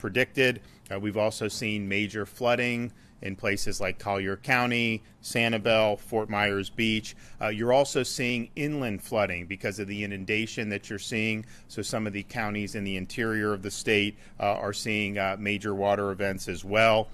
predicted. We've also seen major flooding in places like Collier County, Sanibel, Fort Myers Beach. You're also seeing inland flooding because of the inundation that you're seeing. So some of the counties in the interior of the state are seeing major water events as well.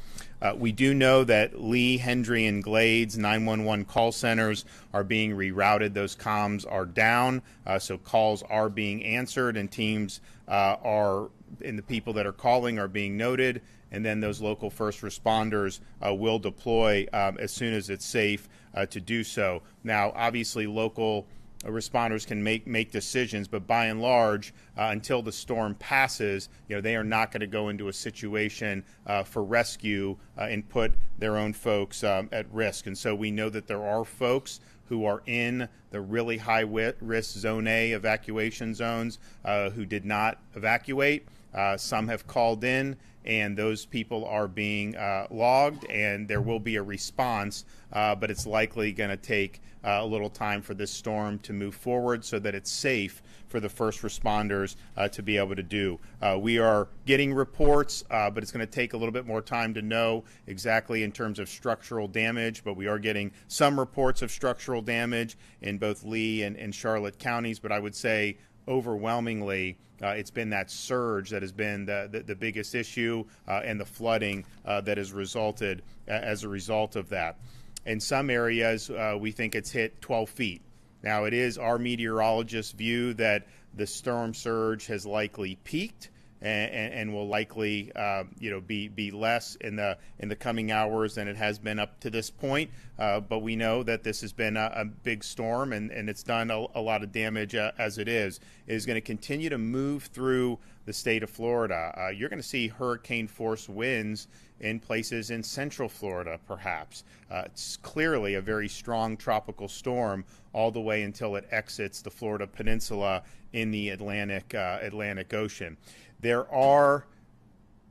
We do know that Lee, Hendry, and Glades 911 call centers are being rerouted. Those comms are down, so calls are being answered, and teams and the people that are calling are being noted, and then those local first responders will deploy as soon as it's safe to do so. Now, obviously, local responders can make decisions, but by and large, until the storm passes, they are not going to go into a situation for rescue and put their own folks at risk. And so we know that there are folks who are in the really high risk zone A evacuation zones who did not evacuate. Some have called in, and those people are being logged, and there will be a response, but it's likely going to take a little time for this storm to move forward so that it's safe for the first responders to be able to do. We are getting reports, but it's going to take a little bit more time to know exactly in terms of structural damage, but we are getting some reports of structural damage in both Lee and Charlotte counties, but I would say overwhelmingly, it's been that surge that has been the biggest issue and the flooding that has resulted as a result of that. In some areas, we think it's hit 12 feet. Now, it is our meteorologists' view that the storm surge has likely peaked and will likely be less in the coming hours than it has been up to this point. But we know that this has been a big storm, and it's done a lot of damage as it is. It is going to continue to move through the state of Florida. You're going to see hurricane force winds in places in central Florida, perhaps. It's clearly a very strong tropical storm all the way until it exits the Florida peninsula in the Atlantic Ocean. There are,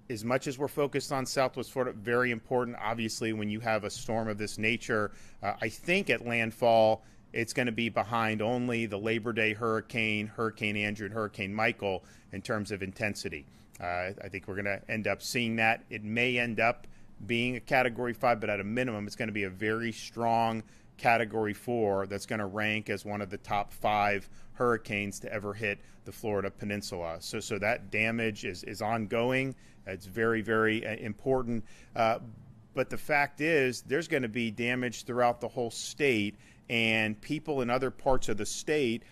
as much as we're focused on Southwest Florida, very important, obviously, when you have a storm of this nature. I think at landfall, it's going to be behind only the Labor Day hurricane, Hurricane Andrew, and Hurricane Michael in terms of intensity. I think we're going to end up seeing that. It may end up being a Category 5, but at a minimum, it's going to be a very strong Category 4 that's going to rank as one of the top 5 hurricanes to ever hit the Florida peninsula. So that damage is ongoing. It's very, very important. But the fact is, there's going to be damage throughout the whole state, and people in other parts of the state,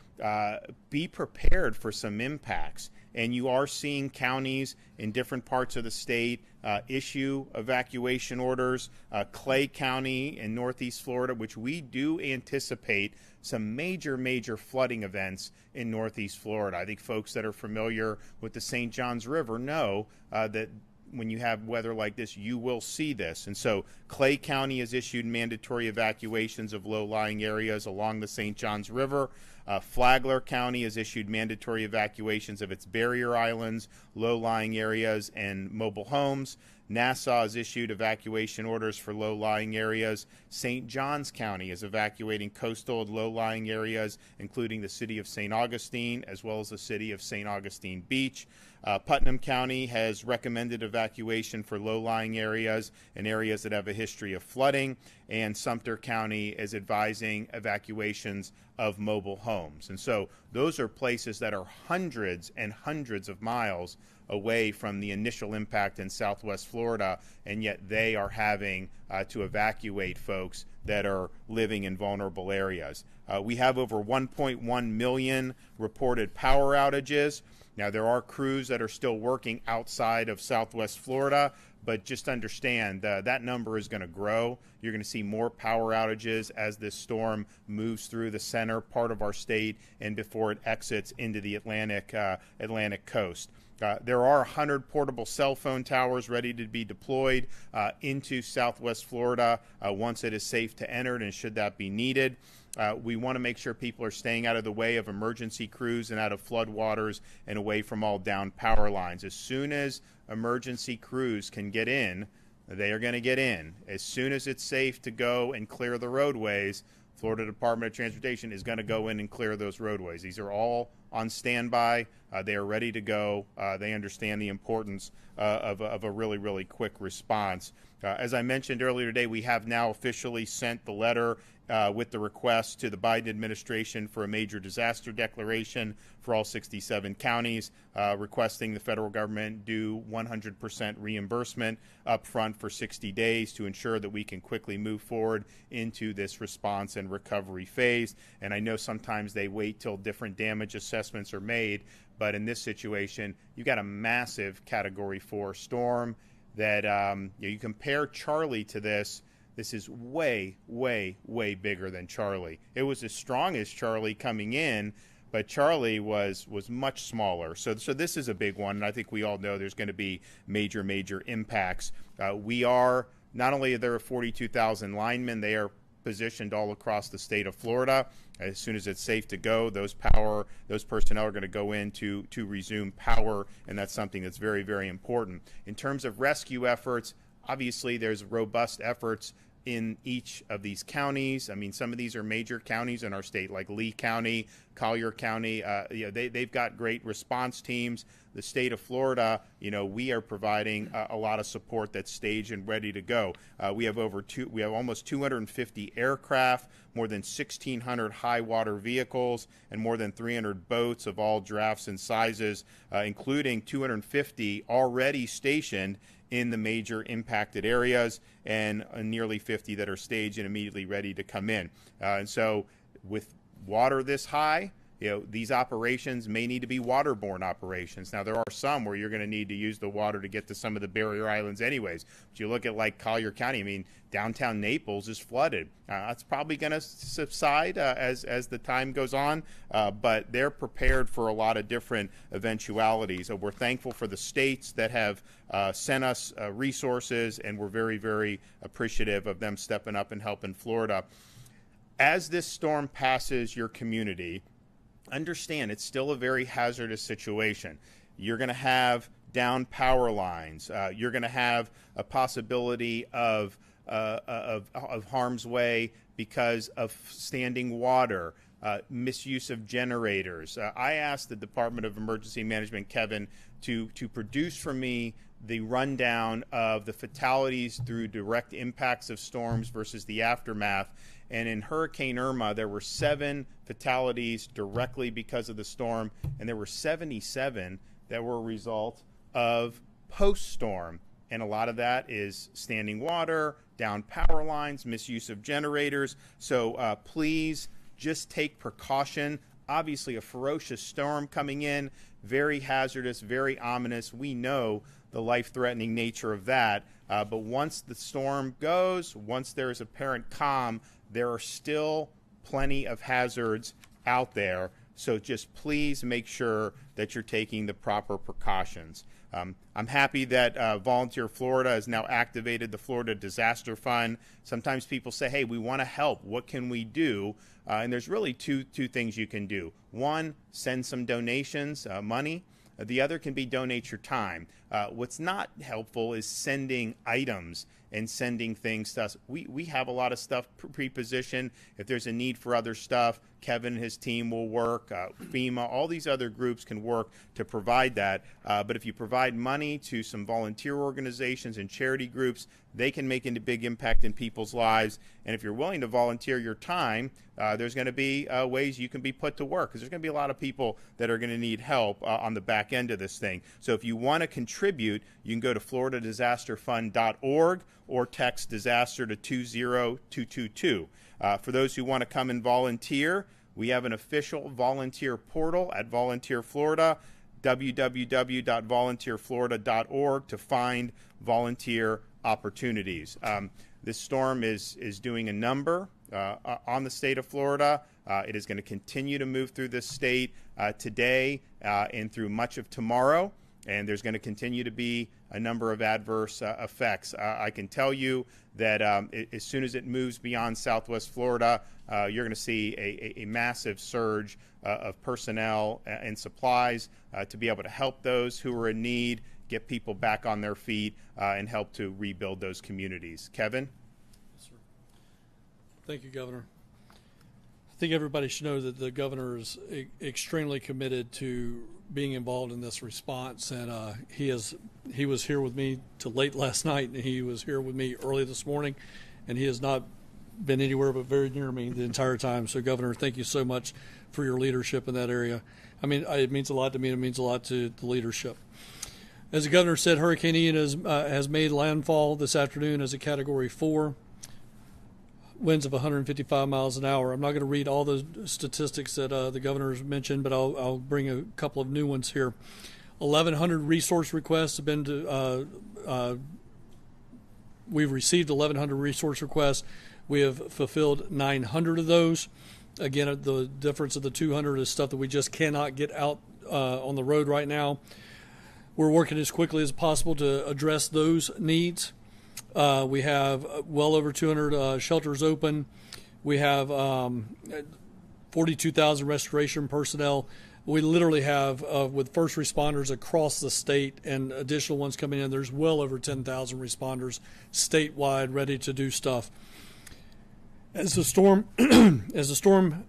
be prepared for some impacts. And you are seeing counties in different parts of the state issue evacuation orders. Clay County in Northeast Florida, which we do anticipate some major flooding events in Northeast Florida. I think folks that are familiar with the St. Johns River know that when you have weather like this, you will see this. And so Clay County has issued mandatory evacuations of low-lying areas along the St. Johns River. Flagler County has issued mandatory evacuations of its barrier islands, low-lying areas, and mobile homes. Nassau has issued evacuation orders for low-lying areas. St. Johns County is evacuating coastal and low-lying areas, including the city of St. Augustine, as well as the city of St. Augustine Beach. Putnam County has recommended evacuation for low-lying areas and areas that have a history of flooding, and Sumter County is advising evacuations of mobile homes. And so those are places that are hundreds and hundreds of miles away from the initial impact in Southwest Florida, and yet they are having to evacuate folks that are living in vulnerable areas. We have over 1.1 million reported power outages. Now, there are crews that are still working outside of Southwest Florida, but just understand that number is going to grow. You're going to see more power outages as this storm moves through the center part of our state and before it exits into the Atlantic coast. There are 100 portable cell phone towers ready to be deployed into Southwest Florida once it is safe to enter, and should that be needed. We want to make sure people are staying out of the way of emergency crews and out of floodwaters and away from all down power lines. As soon as emergency crews can get in, they are going to get in. As soon as it's safe to go and clear the roadways, Florida Department of Transportation is going to go in and clear those roadways. These are all on standby. They are ready to go. They understand the importance of a really, really quick response. As I mentioned earlier today, we have now officially sent the letter with the request to the Biden administration for a major disaster declaration for all 67 counties, requesting the federal government do 100% reimbursement up front for 60 days to ensure that we can quickly move forward into this response and recovery phase. And I know sometimes they wait till different damage assessments are made, but in this situation, you've got a massive Category 4 storm that you compare Charlie to this. This is way, way, way bigger than Charlie. It was as strong as Charlie coming in, but Charlie was much smaller. So this is a big one, and I think we all know there's going to be major, major impacts. We are, not only are there 42,000 linemen, they are positioned all across the state of Florida. As soon as it's safe to go, those personnel are going to go in to resume power, and that's something that's very, very important. In terms of rescue efforts, obviously there's robust efforts in each of these counties. I mean, some of these are major counties in our state, like Lee County, Collier County. They've got great response teams. The state of Florida, we are providing a lot of support that's staged and ready to go. We have almost 250 aircraft, more than 1,600 high water vehicles, and more than 300 boats of all drafts and sizes, including 250 already stationed in the major impacted areas, and nearly 50 that are staged and immediately ready to come in. And so with water this high, these operations may need to be waterborne operations. Now, there are some where you're going to need to use the water to get to some of the barrier islands anyways. But you look at like Collier County, I mean, downtown Naples is flooded. That's probably going to subside as the time goes on, but they're prepared for a lot of different eventualities. We're thankful for the states that have sent us resources, and we're very, very appreciative of them stepping up and helping Florida. As this storm passes your community, understand it's still a very hazardous situation. You're going to have down power lines. You're going to have a possibility of harm's way because of standing water, misuse of generators. I asked the Department of Emergency Management, Kevin, to produce for me the rundown of the fatalities through direct impacts of storms versus the aftermath. And in Hurricane Irma, there were 7 fatalities directly because of the storm, and there were 77 that were a result of post-storm. And a lot of that is standing water, down power lines, misuse of generators. So please just take precaution. Obviously, a ferocious storm coming in, very hazardous, very ominous. We know the life-threatening nature of that. But once the storm goes, once there is apparent calm, there are still plenty of hazards out there. So just please make sure that you're taking the proper precautions. I'm happy that Volunteer Florida has now activated the Florida Disaster Fund. Sometimes people say, hey, we want to help. What can we do? And there's really two things you can do. One, send some donations, money. The other can be donate your time. What's not helpful is sending items and sending things to us. We have a lot of stuff pre-positioned. If there's a need for other stuff, Kevin and his team will work. FEMA, all these other groups can work to provide that. But if you provide money to some volunteer organizations and charity groups, they can make a big impact in people's lives. And if you're willing to volunteer your time, there's going to be ways you can be put to work, because there's going to be a lot of people that are going to need help on the back end of this thing. So if you want to contribute, you can go to floridadisasterfund.org or text disaster to 20222. For those who want to come and volunteer, we have an official volunteer portal at Volunteer Florida, www.volunteerflorida.org, to find volunteer opportunities. This storm is doing a number on the state of Florida. It is going to continue to move through this state today and through much of tomorrow. And there's going to continue to be a number of adverse effects. I can tell you that as soon as it moves beyond Southwest Florida, you're going to see a massive surge of personnel and supplies to be able to help those who are in need, get people back on their feet, and help to rebuild those communities. Kevin? Yes, sir. Thank you, Governor. I think everybody should know that the governor is extremely committed to being involved in this response, and he was here with me till late last night, and he was here with me early this morning, and he has not been anywhere but very near me the entire time. So, Governor, thank you so much for your leadership in that area. I mean, it means a lot to me, and it means a lot to the leadership. As the governor said, Hurricane Ian has made landfall this afternoon as a Category 4. Winds of 155 miles an hour. I'm not going to read all the statistics that the governor's mentioned, but I'll bring a couple of new ones here. 1,100 resource requests have been we've received 1,100 resource requests. We have fulfilled 900 of those. Again, the difference of the 200 is stuff that we just cannot get out on the road right now. We're working as quickly as possible to address those needs. We have well over 200 shelters open. We have 42,000 restoration personnel. We literally have, with first responders across the state and additional ones coming in, there's well over 10,000 responders statewide ready to do stuff. As the storm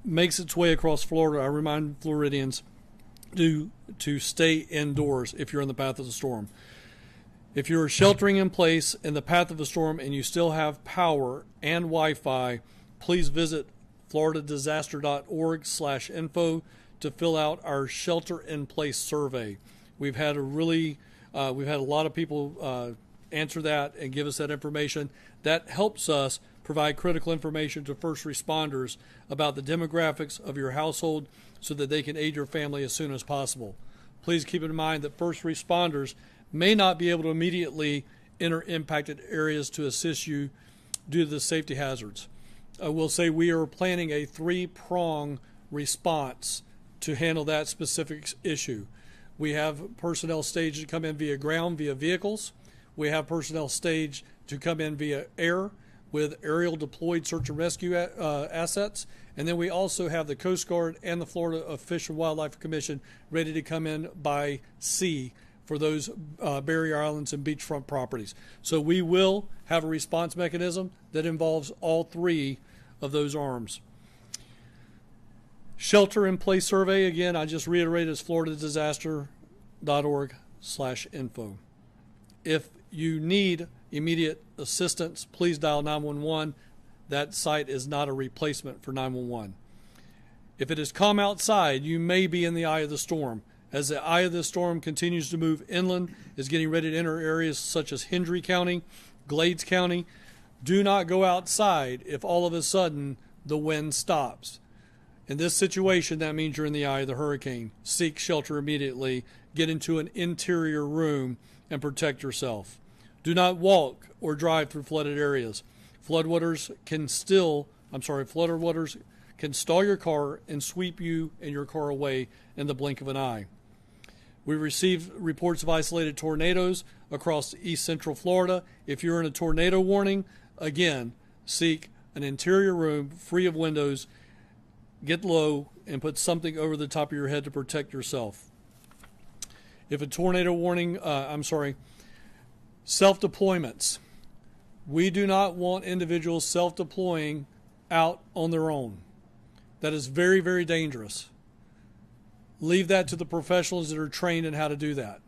makes its way across Florida, I remind Floridians to stay indoors if you're in the path of the storm. If you're sheltering in place in the path of the storm and you still have power and Wi-Fi, please visit floridadisaster.org/info to fill out our shelter-in-place survey. We've had a lot of people answer that and give us that information. That helps us provide critical information to first responders about the demographics of your household so that they can aid your family as soon as possible. Please keep in mind that first responders may not be able to immediately enter impacted areas to assist you due to the safety hazards. I will say we are planning a 3-prong response to handle that specific issue. We have personnel staged to come in via ground, via vehicles. We have personnel staged to come in via air with aerial deployed search and rescue assets. And then we also have the Coast Guard and the Florida Fish and Wildlife Commission ready to come in by sea for those barrier islands and beachfront properties. So we will have a response mechanism that involves all 3 of those arms. Shelter-in-place survey, again, I just reiterated, is floridadisaster.org/info. If you need immediate assistance, please dial 911. That site is not a replacement for 911. If it is calm outside, you may be in the eye of the storm. As the eye of the storm continues to move inland, is getting ready to enter areas such as Hendry County, Glades County, do not go outside if all of a sudden the wind stops. In this situation, that means you're in the eye of the hurricane. Seek shelter immediately, get into an interior room, and protect yourself. Do not walk or drive through flooded areas. Floodwaters can stall your car and sweep you and your car away in the blink of an eye. We received reports of isolated tornadoes across east central Florida. If you're in a tornado warning, again, seek an interior room free of windows, get low, and put something over the top of your head to protect yourself. If a tornado warning, self-deployments. We do not want individuals self-deploying out on their own. That is very, very dangerous. Leave that to the professionals that are trained in how to do that.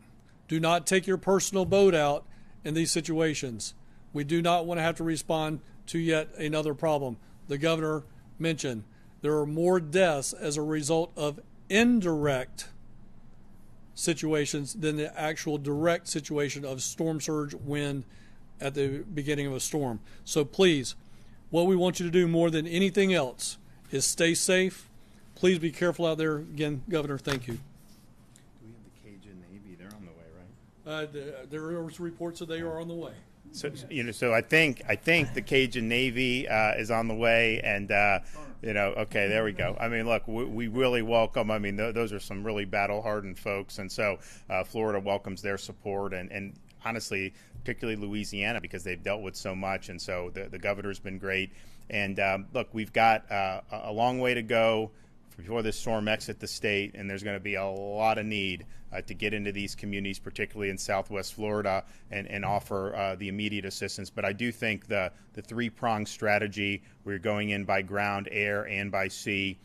Do not take your personal boat out in these situations. We do not want to have to respond to yet another problem. The governor mentioned there are more deaths as a result of indirect situations than the actual direct situation of storm surge wind at the beginning of a storm. So please, what we want you to do more than anything else is stay safe. Please be careful out there. Again, Governor, thank you. Do we have the Cajun Navy? They're on the way, right? There are reports that they are on the way. So I think the Cajun Navy is on the way, and okay, there we go. I mean, look, we really welcome. I mean, those are some really battle-hardened folks, and so Florida welcomes their support, and honestly, particularly Louisiana, because they've dealt with so much, and so the governor's been great. And look, we've got a long way to go before this storm exit the state, and there's going to be a lot of need to get into these communities, particularly in Southwest Florida, and offer the immediate assistance. But I do think the three-pronged strategy, we're going in by ground, air, and by sea,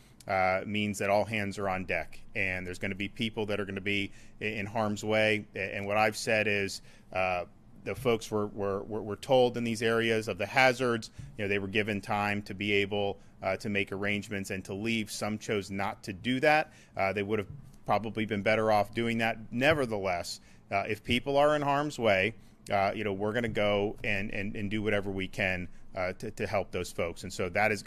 means that all hands are on deck, and there's going to be people that are going to be in harm's way. And what I've said is the folks were told in these areas of the hazards. They were given time to be able to make arrangements and to leave. Some chose not to do that. They would have probably been better off doing that. Nevertheless, if people are in harm's way, we're going to go and do whatever we can to help those folks. And so that is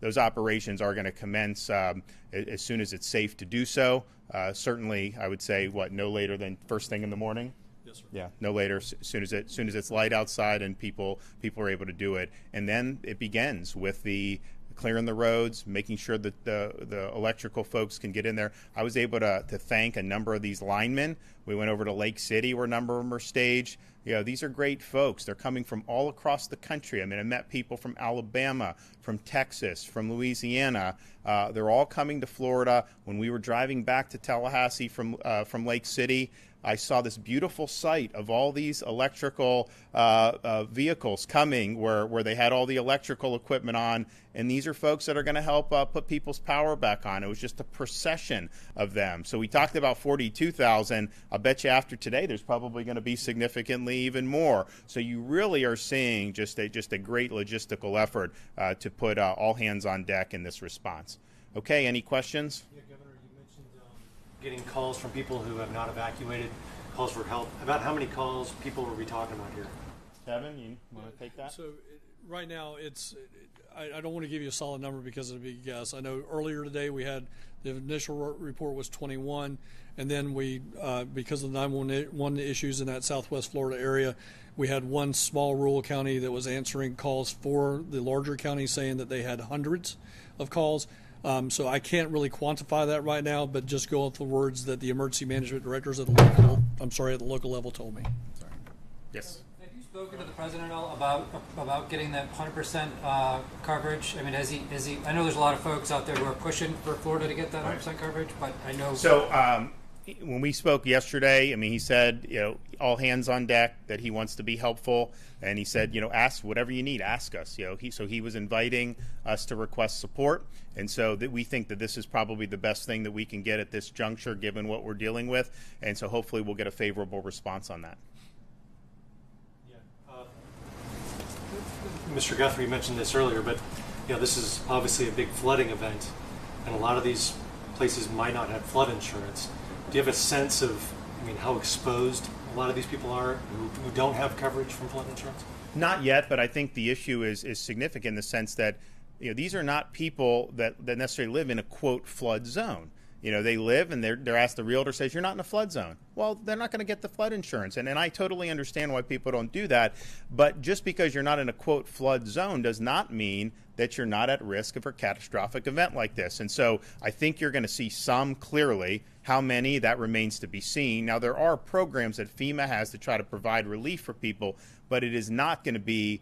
those operations are going to commence as soon as it's safe to do so. Certainly, I would say, no later than first thing in the morning? Yes, sir. Yeah, no later, as soon as it's light outside and people are able to do it. And then it begins with the clearing the roads, making sure that the electrical folks can get in there. I was able to thank a number of these linemen. We went over to Lake City where a number of them are staged. These are great folks. They're coming from all across the country. I mean, I met people from Alabama, from Texas, from Louisiana. They're all coming to Florida. When we were driving back to Tallahassee from Lake City, I saw this beautiful sight of all these electrical vehicles coming where they had all the electrical equipment on. And these are folks that are going to help put people's power back on. It was just a procession of them. So we talked about 42,000. I'll bet you after today there's probably going to be significantly even more. So you really are seeing just a great logistical effort to put all hands on deck in this response. Okay, any questions? Yeah, Governor, you mentioned getting calls from people who have not evacuated, calls for help. About how many calls people are we talking about here? Kevin, you want to take that? So right now, I don't want to give you a solid number because it'd be a guess. I know earlier today we had the initial report was 21, and then we, because of the 911 issues in that Southwest Florida area, we had one small rural county that was answering calls for the larger county saying that they had hundreds of calls. So I can't really quantify that right now, but just go off the words that the emergency management directors at the local level told me. Sorry. Yes. Have you spoken to the president at all about getting that 100% coverage? I mean, has he? I know there's a lot of folks out there who are pushing for Florida to get that 100% coverage, but I know. So when we spoke yesterday, I mean, he said, all hands on deck, that he wants to be helpful. And he said, ask whatever you need, ask us. He was inviting us to request support. And so that we think that this is probably the best thing that we can get at this juncture, given what we're dealing with. And so hopefully we'll get a favorable response on that. Yeah. Mr. Guthrie mentioned this earlier, but this is obviously a big flooding event, and a lot of these places might not have flood insurance. Do you have a sense of, how exposed a lot of these people are who don't have coverage from flood insurance? Not yet, but I think the issue is significant in the sense that these are not people that necessarily live in a, quote, flood zone. They live and they're asked, the realtor says, you're not in a flood zone. Well, they're not going to get the flood insurance. And I totally understand why people don't do that. But just because you're not in a, quote, flood zone does not mean that you're not at risk of a catastrophic event like this. And so I think you're going to see some clearly. How many, that remains to be seen. Now, there are programs that FEMA has to try to provide relief for people, but it is not going to be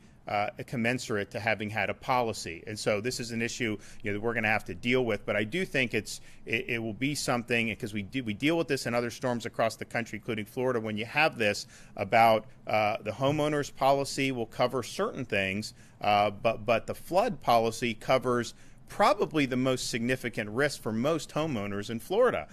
commensurate to having had a policy. And so this is an issue that we're going to have to deal with. But I do think it will be something, because we deal with this in other storms across the country, including Florida. When you have this about the homeowners policy will cover certain things, but the flood policy covers probably the most significant risk for most homeowners in Florida,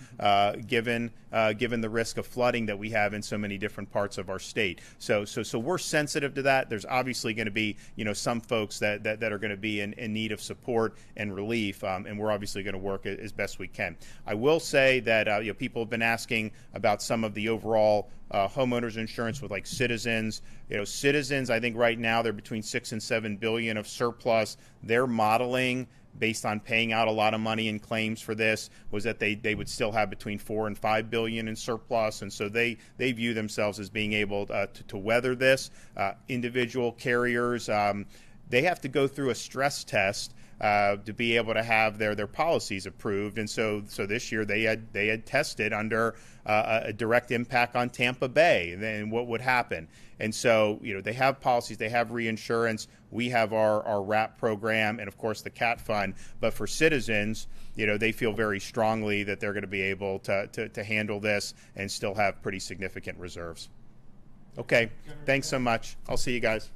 given the risk of flooding that we have in so many different parts of our state. So we're sensitive to that. There's obviously going to be some folks that are going to be in need of support and relief, and we're obviously going to work as best we can. I will say that people have been asking about some of the overall homeowners insurance with like Citizens. Citizens, I think right now they're between $6 and $7 billion of surplus. They're modeling, based on paying out a lot of money in claims for this, was that they would still have between $4 and $5 billion in surplus, and so they view themselves as being able to weather this. Individual carriers, they have to go through a stress test to be able to have their policies approved. And so this year they had tested under a direct impact on Tampa Bay, then what would happen. And so, they have policies, they have reinsurance, we have our RAP program, and of course the CAT fund. But for citizens, they feel very strongly that they're going to be able to handle this and still have pretty significant reserves. Okay, thanks so much. I'll see you guys.